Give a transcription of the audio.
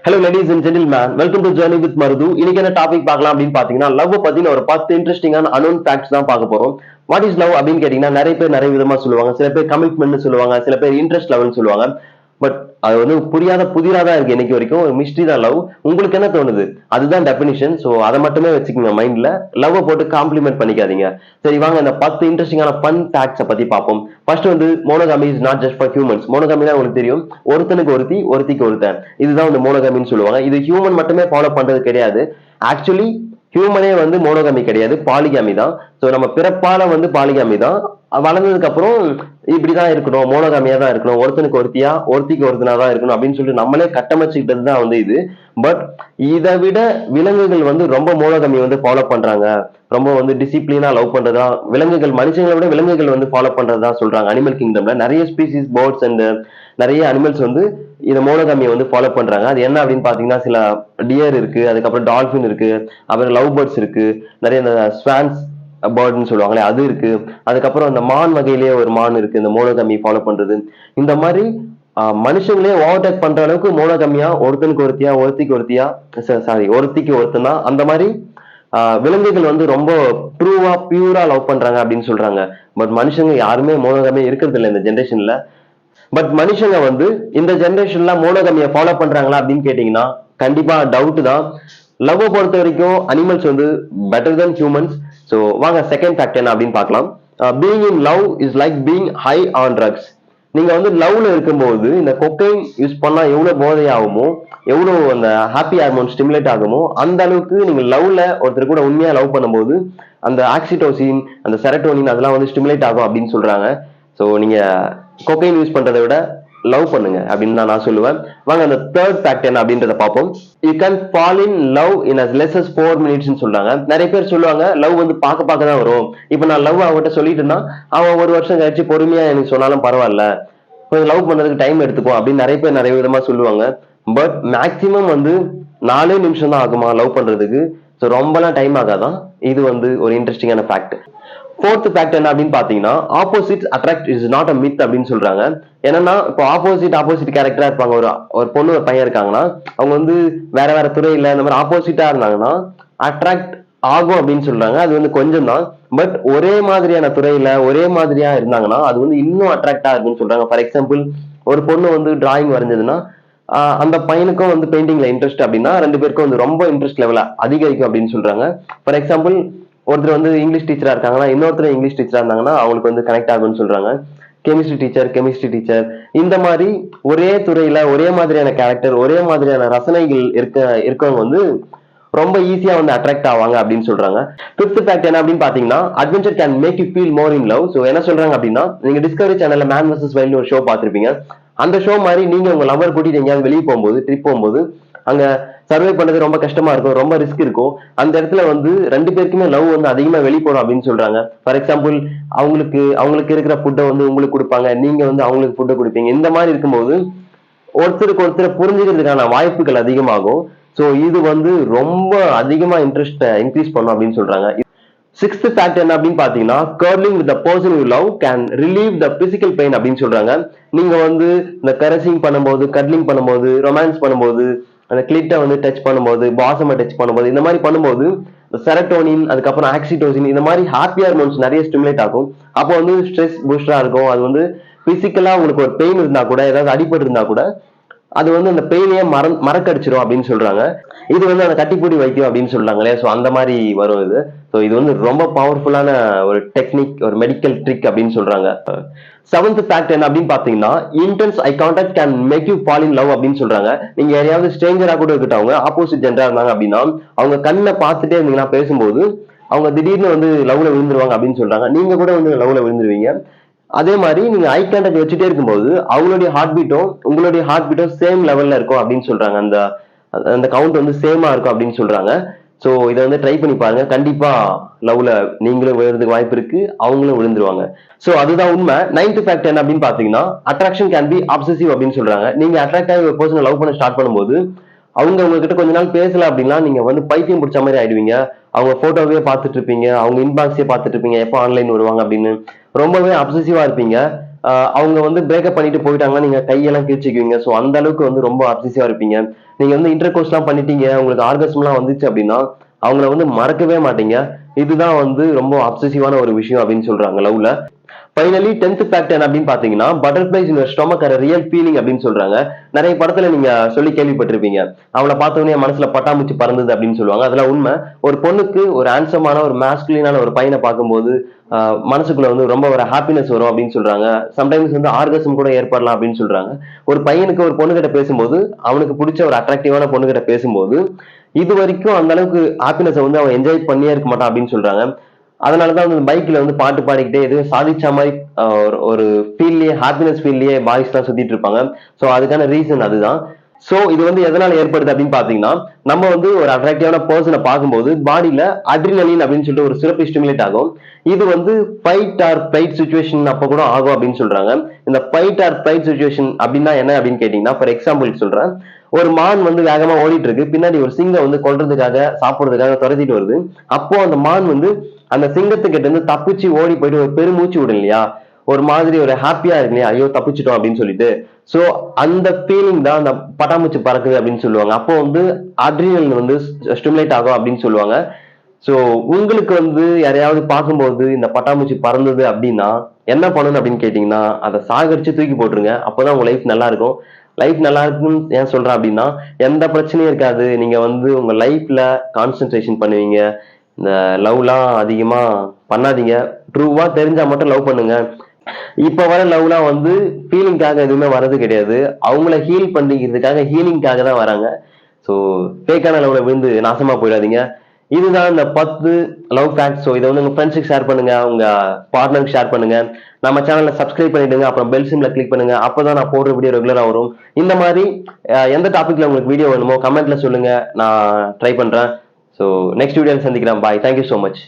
Hello ladies and gentleman, welcome to journey with Marudhu. இன்னைக்கு என்ன topic பார்க்கலாம் அப்படின்னு பாத்தீங்கன்னா, லவ் பத்தின ஒரு 10 இன்ட்ரெஸ்டிங்கான அனோன் ஃபேக்ட்ஸ் தான் பார்க்க போறோம். வாட் இஸ் லவ் அப்படின்னு கேட்டீங்கன்னா, நிறைய பேர் நிறைய விதமா சொல்லுவாங்க. சில பேர் கமிட்மெண்ட் சொல்லுவாங்க, சில பேர் இன்ட்ரெஸ்ட் லெவல்னு சொல்லுவாங்க. பட் அது வந்து புரியாத புதிரா தான் இருக்கு இன்னைக்கு வரைக்கும். ஒரு மிஸ்ட்ரி தான் லவ். உங்களுக்கு என்ன தோணுது? அதுதான் டெபினிஷன். ஸோ அதை மட்டுமே வச்சுக்கோங்க மைண்ட்ல. லவ் போட்டு காம்ப்ளிமெண்ட் பண்ணிக்காதீங்க. சரி, வாங்க இந்த 10 இன்ட்ரெஸ்டிங்கான ஃபன் ஃபேக்ட்ஸை பத்தி பார்ப்போம். ஃபர்ஸ்ட் வந்து monogamy is not just for humans. மோனோகாமினா உங்களுக்கு தெரியும், ஒருத்தனுக்கு ஒருத்தி, ஒருத்திக்கு ஒருத்தன். இதுதான் வந்து மோனோகாமின்னு சொல்லுவாங்க. இது ஹியூமன் மட்டுமே ஃபாலோ பண்றது கிடையாது. ஆக்சுவலி ஹியூமனே வந்து மோனோகாமி கிடையாது, பாலிகாமி தான். ஸோ நம்ம பிறப்பால வந்து பாலிகாமி தான். வளர்ந்ததுக்கு அப்புறம் இப்படிதான் இருக்கணும், மோனோகாமியா தான் இருக்கணும், ஒருத்தனுக்கு ஒருத்தியா, ஒருத்திக்கு ஒருத்தனா தான் இருக்கணும் அப்படின்னு சொல்லிட்டு நம்மளே கட்டமைச்சுக்கிட்டது தான் வந்து இது. பட் இதை விட விலங்குகள் வந்து ரொம்ப மோனோகாமி வந்து ஃபாலோ பண்றாங்க. ரொம்ப வந்து டிசிப்ளினா லவ் பண்றதா விலங்குகள், மனுஷங்களை விட விலங்குகள் வந்து ஃபாலோ பண்றதா சொல்றாங்க. அனிமல் கிங்டம்ல நிறைய ஸ்பீசிஸ், பேர்ட்ஸ் அண்ட் நிறைய அனிமல்ஸ் வந்து இந்த மோனோகாமியை வந்து ஃபாலோ பண்றாங்க. அது என்ன அப்படின்னு பாத்தீங்கன்னா, சில டியர் இருக்கு, அதுக்கப்புறம் டால்பின் இருக்கு, அப்புறம் லவ் பேர்ட்ஸ் இருக்கு, நிறைய இந்த ஸ்வான்ஸ் பேர்ட்னு சொல்லுவாங்களே அது இருக்கு. அதுக்கப்புறம் இந்த மான் வகையிலேயே ஒரு மான் இருக்கு இந்த மோனோகாமி ஃபாலோ பண்றது. இந்த மாதிரி மனுஷங்களே ஓவர்டேக் பண்ற அளவுக்கு மோனோகாமியா, ஒருத்தனுக்கு ஒருத்தியா, ஒருத்திக்கு ஒருத்தியா, சாரி ஒருத்திக்கு ஒருத்தனா, அந்த மாதிரி விலங்குகள் வந்து ரொம்ப ட்ரூவா பியூரா லவ் பண்றாங்க அப்படின்னு சொல்றாங்க. பட் மனுஷங்க யாருமே மோனோகாமியா இருக்கிறது இல்லை இந்த ஜென்ரேஷன்ல. பட் மனுஷங்க வந்து இந்த ஜென்ரேஷன்ல மோனோகாமியை ஃபாலோ பண்றாங்களா அப்படின்னு கேட்டீங்கன்னா, கண்டிப்பா டவுட் தான். லவ் பொறுத்த வரைக்கும் அனிமல்ஸ் வந்து பெட்டர் தென் ஹியூமன்ஸ். ஸோ வாங்க செகண்ட் ஃபேக்ட் என்ன அப்படின்னு பார்க்கலாம். Being in love is like being high on drugs. நீங்க வந்து லவ்ல இருக்கும்போது இந்த கொக்கைன் யூஸ் பண்ணா எவ்வளவு போதை ஆகுமோ, எவ்வளவு அந்த ஹாப்பி ஹார்மோன் ஸ்டிமுலேட் ஆகுமோ, அந்த அளவுக்கு நீங்க லவ்ல ஒருத்தர் கூட உண்மையா லவ் பண்ணும்போது அந்த ஆக்சிடோசின், அந்த செரட்டோனின் அதெல்லாம் வந்து ஸ்டிமுலேட் ஆகும் அப்படின்னு சொல்றாங்க. ஸோ நீங்க கொக்கைன் யூஸ் பண்றதை விட லவ் பண்ணுங்க அப்படின்னு தான் நான் சொல்லுவேன். வாங்க அந்த தேர்ட் ஃபேக்ட் என்ன அப்படின்றத பார்ப்போம். You can fall in love in as less as 4 minutes சொல்றாங்க. நிறைய பேர் சொல்லுவாங்க லவ் வந்து பார்க்க தான் வரும். இப்ப நான் லவ் அவங்ககிட்ட சொல்லிட்டேன்னா அவன் ஒரு வருஷம் கழிச்சு பொறுமையா எனக்கு சொன்னாலும் பரவாயில்ல, கொஞ்சம் லவ் பண்றதுக்கு டைம் எடுத்துக்கும் அப்படின்னு நிறைய பேர் நிறைய விதமா சொல்லுவாங்க. பட் மேக்சிமம் வந்து 4 நிமிஷம் தான் ஆகுமா லவ் பண்றதுக்கு. ஸோ ரொம்பலாம் டைம் ஆகாதான். இது வந்து ஒரு இன்ட்ரெஸ்டிங்கான ஃபேக்ட். ஃபோர்த் ஃபேக்ட் என்ன அப்படின்னு பாத்தீங்கன்னா, opposite attract is not a myth அப்படின்னு சொல்றாங்க. என்னன்னா இப்போ ஆப்போசிட் கேரக்டரா இருப்பாங்க. ஒரு பொண்ணு ஒரு பையன் இருக்காங்கன்னா, அவங்க வந்து வேற வேற துறையில இந்த மாதிரி ஆப்போசிட்டா இருந்தாங்கன்னா அட்ராக்ட் ஆகும் அப்படின்னு சொல்றாங்க. அது வந்து கொஞ்சம் தான். பட் ஒரே மாதிரியான துறையில ஒரே மாதிரியா இருந்தாங்கன்னா அது வந்து இன்னும் அட்ராக்டா இருக்குன்னு சொல்றாங்க. ஃபார் எக்ஸாம்பிள், ஒரு பொண்ணு வந்து டிராயிங் வரைஞ்சதுன்னா அந்த பையனுக்கும் வந்து பெயிண்டிங்ல இன்ட்ரெஸ்ட் அப்படின்னா 2 பேருக்கும் வந்து ரொம்ப இன்ட்ரெஸ்ட் லெவல அதிகரிக்கும் அப்படின்னு சொல்றாங்க. ஃபார் எக்ஸாம்பிள், ஒருத்தர் வந்து இங்கிலீஷ் டீச்சரா இருக்காங்கன்னா இன்னொருத்தர் இங்கிலீஷ் டீச்சரா இருந்தாங்கன்னா அவங்களுக்கு வந்து கனெக்ட் ஆகும்னு சொல்றாங்க. கெமிஸ்ட்ரி டீச்சர் இந்த மாதிரி ஒரே துறையில ஒரே மாதிரியான கேரக்டர், ஒரே மாதிரியான ரசனைகள் இருக்கவங்க வந்து ரொம்ப ஈஸியா வந்து அட்ராக்ட் ஆவாங்க அப்படின்னு சொல்றாங்க. ஃபிஃப்த் ஃபேக்ட் என்ன அப்படின்னு பாத்தீங்கன்னா, adventure can make you feel more in love. So என்ன சொல்றாங்க அப்படின்னா, நீங்க டிஸ்கவரி சேனல்ல மேன் வர்சஸ் வைல்ட்னு ஒரு ஷோ பார்த்திருப்பீங்க. அந்த ஷோ மாதிரி நீங்க உங்க லவர் கூட்டிட்டு எங்கேயாவது வெளியே போகும்போது, ட்ரிப் போகும்போது அங்க சர்வே பண்ணது ரொம்ப கஷ்டமா இருக்கும், ரொம்ப ரிஸ்க் இருக்கும். அந்த இடத்துல வந்து 2 பேருக்குமே லவ் வந்து அதிகமா வெளிப்படும் அப்படின்னு சொல்றாங்க. ஃபார் எக்ஸாம்பிள், அவங்களுக்கு இருக்கிற ஃபுட்டை வந்து உங்களுக்கு கொடுப்பாங்க, நீங்க வந்து அவங்களுக்கு ஃபுட்டை கொடுப்பீங்க. இந்த மாதிரி இருக்கும்போது ஒருத்தருக்கு ஒருத்தர் புரிஞ்சுக்கிறதுக்கான வாய்ப்புகள் அதிகமாகும். ஸோ இது வந்து ரொம்ப அதிகமா இன்ட்ரெஸ்ட் இன்க்ரீஸ் பண்ணும் அப்படின்னு சொல்றாங்க. சிக்ஸ்த் ஃபேக்ட் என்ன அப்படின்னு பாத்தீங்கன்னா, curling with the person you love can relieve the physical pain அப்படின்னு சொல்றாங்க. நீங்க வந்து இந்த கரசிங் பண்ணும்போது, கட்லிங் பண்ணும்போது, ரொமான்ஸ் பண்ணும்போது, அந்த கிளிட்டை வந்து டச் பண்ணும்போது, பாசமை டச் பண்ணும்போது, இந்த மாதிரி பண்ணும்போது செரட்டோனின், அதுக்கப்புறம் ஆக்சிடோசின், இந்த மாதிரி ஹாப்பி ஹார்மோன்ஸ் நிறைய ஸ்டிமுலேட் ஆகும். அப்போ வந்து ஸ்ட்ரெஸ் பூஸ்டரா இருக்கும். அது வந்து பிசிக்கலா உங்களுக்கு ஒரு பெயின் இருந்தா கூட, ஏதாவது அடிபட்டு இருந்தா கூட அது வந்து அந்த பெயினையே மறக்கடிச்சிடும் அப்படின்னு சொல்றாங்க. இது வந்து அந்த கட்டிப்பூடி வைத்தியம் அப்படின்னு சொல்றாங்களே, ஸோ அந்த மாதிரி வரும் இது. ஸோ இது வந்து ரொம்ப பவர்ஃபுல்லான ஒரு டெக்னிக், ஒரு மெடிக்கல் ட்ரிக் அப்படின்னு சொல்றாங்க. செவன்த் ஃபேக்ட் என்ன அப்படின்னு பாத்தீங்கன்னா, intense eye contact can make you fall in love அப்படின்னு சொல்றாங்க. நீங்க யாரையாவது ஸ்ட்ரேஞ்சரா கூட இருக்கட்டும், அவங்க ஆப்போசிட் ஜெண்டரா இருந்தாங்க அப்படின்னா அவங்க கண்ணை பார்த்துட்டே இருந்தீங்கன்னா பேசும்போது அவங்க திடீர்னு வந்து லவ்ல விழுந்துருவாங்க அப்படின்னு சொல்றாங்க. நீங்க கூட வந்து லவ்ல விழுந்துருவீங்க. அதே மாதிரி நீங்க ஐ கான்டாக்ட் வச்சுட்டே இருக்கும்போது அவங்களுடைய ஹார்ட் பீட்டும் உங்களுடைய ஹார்ட் பீட்டும் சேம் லெவல்ல இருக்கும் அப்படின்னு சொல்றாங்க. அந்த அந்த கவுண்ட் வந்து சேமா இருக்கும் அப்படின்னு சொல்றாங்க. ஸோ இதை வந்து ட்ரை பண்ணி பாருங்க. கண்டிப்பா லவ்ல நீங்களும் விழுறதுக்கு வாய்ப்பு இருக்கு, அவங்களும் விழுந்துருவாங்க. ஸோ அதுதான் உண்மை. நைன்த் ஃபேக்ட் என்ன அப்படின்னு பாத்தீங்கன்னா, அட்ராக்ஷன் கேன் பி அப்சசிவ் அப்படின்னு சொல்றாங்க. நீங்க அட்ராக்ட் ஆகி ஒரு பர்சனை லவ் பண்ண ஸ்டார்ட் பண்ணும்போது அவங்க உங்ககிட்ட கொஞ்ச நாள் பேசல அப்படின்னா நீங்க வந்து பைத்தியம் பிடிச்ச மாதிரி ஆயிடுவீங்க. அவங்க போட்டோவே பார்த்துட்டு இருப்பீங்க, அவங்க இன்பாக்ஸே பார்த்துட்டு இருப்பீங்க, எப்போ ஆன்லைன் வருவாங்க அப்படின்னு ரொம்பவே அப்சசிவா இருப்பீங்க. அவங்க வந்து பிரேக்கப் பண்ணிட்டு போயிட்டாங்கன்னா நீங்க கையெல்லாம் கிழிச்சுக்குவீங்க. ஸோ அந்த அளவுக்கு வந்து ரொம்ப அப்சசிவா இருப்பீங்க. நீங்க வந்து இன்டர் கோர்ஸ்லாம் பண்ணிட்டீங்க, உங்களுக்கு ஆர்கஸ்ம்லாம் வந்துச்சு அப்படின்னா அவங்கள வந்து மறக்கவே மாட்டீங்க. இதுதான் வந்து ரொம்ப அப்சசிவான ஒரு விஷயம் அப்படின்னு சொல்றாங்க லவ்ல. ஃபைனலி 10th ஃபேக்ட் என்ன அப்படின்னு பாத்தீங்கன்னா, butterflies in your stomach are real feeling அப்படின்னு சொல்றாங்க. நிறைய படத்துல நீங்க சொல்லி கேள்விப்பட்டிருப்பீங்க. அவளை பார்த்த உடனே என் மனசுல பட்டாம்பூச்சி பறந்தது அப்படின்னு சொல்லுவாங்க. அதெல்லாம் உண்மை. ஒரு பொண்ணுக்கு ஒரு ஹேண்ட்ஸமான ஒரு மாஸ்குலினான ஒரு பையனை பார்க்கும்போது மனசுக்குள்ள வந்து ரொம்ப ஒரு ஹாப்பினஸ் வரும் அப்படின்னு சொல்றாங்க. சம்டைம்ஸ் வந்து ஆர்கசம் கூட ஏற்படலாம் அப்படின்னு சொல்றாங்க. ஒரு பையனுக்கு ஒரு பொண்ணு கிட்ட பேசும்போது அவனுக்கு பிடிச்ச ஒரு அட்ராக்டிவான பொண்ணு கிட்ட பேசும்போது இது வரைக்கும் அந்த அளவுக்கு ஹாப்பினஸ் வந்து அவன் என்ஜாய் பண்ணியே இருக்க மாட்டான் அப்படின்னு சொல்றாங்க. அதனாலதான் வந்து பைக்ல வந்து பாட்டு பாடிக்கிட்டே எதுவும் சாதிச்ச மாதிரி ஒரு ஃபீல்லயே ஹாப்பினஸ் ஃபீல்லயே பாய்ஸ் தான் சுத்திட்டு இருப்பாங்க. சோ அதுக்கான ரீசன் அதுதான். சோ இது வந்து எதனால ஏற்படுது அப்படின்னு பாத்தீங்கன்னா, நம்ம வந்து ஒரு அட்ராக்டிவான பர்சனை பார்க்கும்போது பாடியில அட்ரினலின் அப்படின்னு சொல்லிட்டு ஒரு சுரப்பி ஸ்டிமுலேட் ஆகும். இது வந்து ஃபைட் ஆர் ஃபிளைட் சுச்சுவேஷன் அப்ப கூட ஆகும் அப்படின்னு சொல்றாங்க. இந்த ஃபைட் ஆர் ஃபிளைட் சுச்சுவேஷன் அப்படின்னா என்ன அப்படின்னு கேட்டீங்கன்னா, ஃபார் எக்ஸாம்பிள் சொல்றேன். ஒரு மான் வந்து வேகமா ஓடிட்டு இருக்கு, பின்னாடி ஒரு சிங்கம் வந்து கொல்றதுக்காக சாப்பிடுறதுக்காக துரத்திட்டு வருது. அப்போ அந்த மான் வந்து அந்த சிங்கத்துக்கிட்ட இருந்து தப்பிச்சு ஓடி போயிட்டு ஒரு பெருமூச்சு விடும் இல்லையா, ஒரு மாதிரி ஒரு ஹாப்பியா இருக்கு இல்லையா, ஐயோ தப்பிச்சிட்டோம் அப்படின்னு சொல்லிட்டு. சோ அந்த ஃபீலிங் தான் அந்த பட்டாம்பூச்சி பறக்குது அப்படின்னு சொல்லுவாங்க. அப்போ வந்து அட்ரினல் வந்து ஸ்டிமுலேட் ஆகும் அப்படின்னு சொல்லுவாங்க. சோ உங்களுக்கு வந்து யாரையாவது பார்க்கும்போது இந்த பட்டாம்பூச்சி பறந்தது அப்படின்னா என்ன பண்ணணும் அப்படின்னு கேட்டீங்கன்னா, அதை சாகடிச்சு தூக்கி போட்டுருங்க. அப்பதான் உங்க லைஃப் நல்லா இருக்கும். லைஃப் நல்லா இருக்குன்னு ஏன் சொல்றேன் அப்படின்னா, எந்த பிரச்சனையும் இருக்காது. நீங்க வந்து உங்க லைஃப்ல கான்சென்ட்ரேஷன் பண்ணுவீங்க. இந்த லவ்லாம் அதிகமா பண்ணாதீங்க. ட்ரூவா தெரிஞ்சா மட்டும் லவ் பண்ணுங்க. இப்ப வர லவ்லாம் வந்து ஃபீலிங்காக எதுவுமே வர்றது கிடையாது. அவங்கள ஹீல் பண்ணிக்கிறதுக்காக ஹீலிங்காக தான் வராங்க. ஸோ ஃபேக்கான லவ்ல விழுந்து நாசமா போயிடாதீங்க. இதுதான் இந்த 10 லவ் ஃபேக்ட்ஸ். ஸோ இதை வந்து உங்க ஃப்ரெண்ட்ஸுக்கு ஷேர் பண்ணுங்க, உங்க பார்ட்னருக்கு ஷேர் பண்ணுங்க. நம்ம சேனலை சப்ஸ்கிரைப் பண்ணிடுங்க, அப்புறம் பெல் சிம்ல கிளிக் பண்ணுங்க. அப்பதான் நான் போடுற வீடியோ ரெகுலரா வரும். இந்த மாதிரி எந்த டாபிக்ல உங்களுக்கு வீடியோ வேணுமோ கமெண்ட்ல சொல்லுங்க, நான் ட்ரை பண்றேன். ஸோ நெக்ஸ்ட் வீடியோல சந்திக்கிறேன். பாய். Thank you so much.